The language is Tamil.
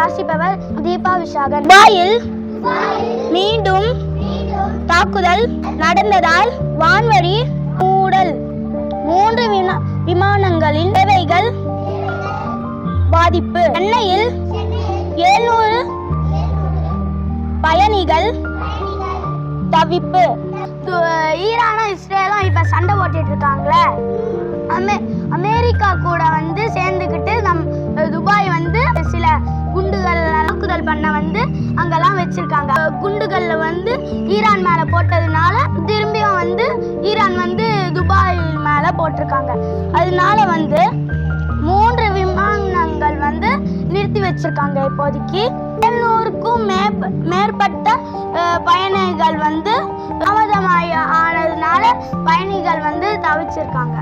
வாசிப்பவர் தீபா விஷாகன். துபாயில் மீண்டும் தாக்குதல் நடந்ததால் வான்வழி மூடல். 3 விமானங்களின் சேவைகள் பாதிப்பு. சென்னையில் 700 பயணிகள் தவிப்பு. ஈரானும் இஸ்ரேலும் இப்ப சண்டை போட்டுட்டு இருக்காங்களே, அமெரிக்கா கூட சேர்ந்துக்கிட்டு துபாய் சில குண்டுகள் தாக்குதல் பண்ண அங்கெல்லாம் வச்சிருக்காங்க. குண்டுகள்ல ஈரான் மேல போட்டதுனால திரும்பியும் ஈரான் துபாய் மேல போட்டிருக்காங்க. அதனால 3 விமானங்கள் நிறுத்தி வச்சிருக்காங்க. இப்போதைக்கு 700க்கும் மேற்பட்ட பயணிகள் தாமதமானதுனால பயணிகள் தவிச்சிருக்காங்க.